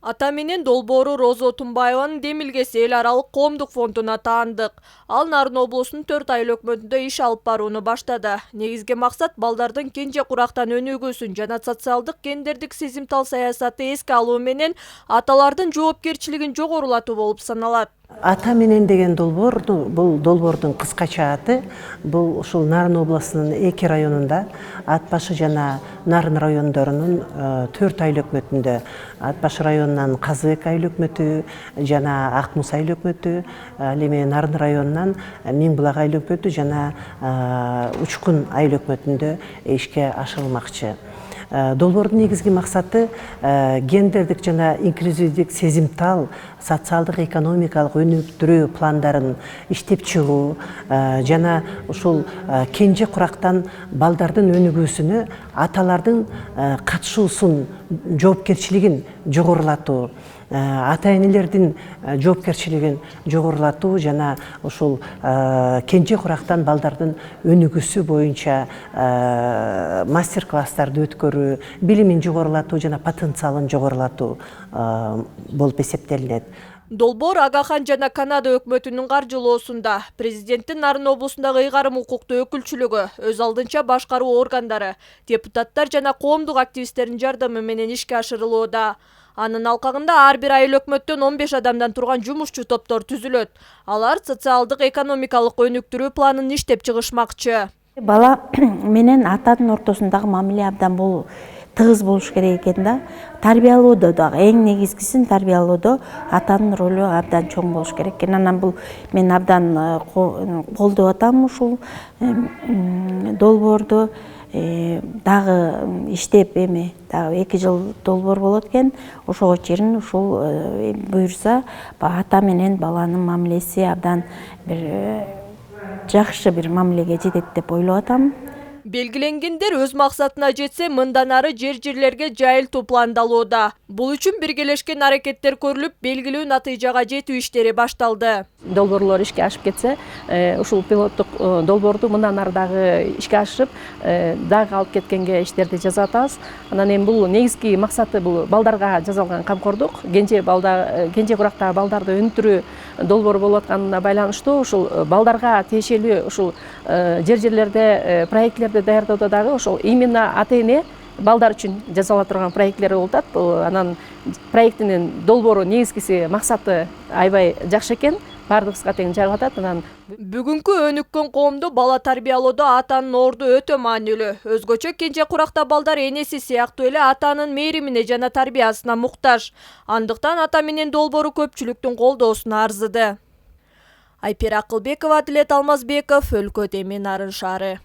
Ата менен долбоору Роза Тумбаеванын демилгеси эл аралык коомдук фондуна таандык. Ал Нарын облусунун 4 айыл өкмөтүндө иш алып барууну баштады. Негизги максат балдардын кенже курактан өнүгүүсүн жана социалдык гендердик сезимтал саясатты эске алуу менен аталардын жоопкерчилигин жогорулатуу болуп саналат. Ата менен деген долбоор, бул долбоордун кыскача аты, бул ушул Нарын облусунун 2 районунда, Ат башы жана Нарын райондорунун 4 айыл өкмөтүндө, Ат башы районунан Казыбек айыл өкмөтү жана Ак Муса айыл өкмөтү, ал эми Нарын районунан Миң Булак айыл өкмөтү жана Учкун айыл өкмөтүндө ишке ашырылмакчы. Долбоордун негизги максаты гендердик жана инклюзивдик сезимтал социалдык экономикалык өнүктүрүү пландарын иштеп чыгуу жана ушул кенже курактан балдардын өнүгүүсүнө аталардын катышуусун жоопкерчилигин жогорулатуу, ата энелердин жоопкерчилигин жогорулатуу жана ушул кенже курактан балдардын өнүгүүсү боюнча мастер класстарды өткөрүү, билимин жогорулатуу жана потенциалын жогорулатуу болуп эсептелинет. Долбоор Агахан жана Канада өкмөтүнүн каржылоосунда президенттин Нарын облусундагы ыйгарым укуктуу өкүлчүлүгү, өз алдынча башкаруу органдары, депутаттар жана коомдук активисттердин жардамы менен ишке ашырылууда. Анын алкагында ар бир айыл өкмөттөн 15 адамдан турган жумушчу топтор түзүлөт. Алар социалдык экономикалык өнүктүрүү планын иштеп чыгышмакчы. Бала менен атанын ортосундагы мамиле абдан тыгыз болуш керек экен да. Тарбиялоодо дагы эң негизгисин тарбиялоодо атанын ролу абдан чоң болуш керек экен. Анан бул мен абдан колдоп атам ушул долбоорду. Дагы иштеп эми дагы 2 жыл долбоор болот экен. Ошого чейин ушул буюрса ата менен баланын мамилеси абдан бир жакшы бир мамилеге жетет деп ойлоп атам. Белгиленгендер өз максатына жетсе, мындан ары жерлерге жайылтуу пландалууда. Бул үчүн биргелешкен аракеттер көрүлүп, белгилүү натыйжага жетүү иштери башталды. Долбоорлор ишке ашып кетсе, ушул пилоттук долбоорду мындан ары дагы ишке ашырып, дагы алып кеткенге иштерди жасап атабыз. Анан эми бул негизги максаты бул балдарга жасалган камкордук, кенже курактагы балдарды өнүктүрүү долбоору болуп атканына байланыштуу ушул балдарга тиешелүү ушул жерлерде проектлерди даярдоодо дагы ошол именно ата эне балдар үчүн жасала турган проектлер болуп атат. Анан проектинин долбоору негизгиси максаты аябай жакшы экен. Бардыгыбызга тең жарып атат. Анан бүгүнкү өнүккөн коомдо бала тарбиялоодо атанын орду өтө маанилүү. Өзгөчө кенже куракта балдар энеси сыяктуу эле атанын мээримине жана тарбиясына муктаж. Андыктан ата менен долбоору көпчүлүктүн колдоосуна арзыды. Айпира Акылбекова, Адилет Алмазбеков, Өлкө Теми, Нарын шаары.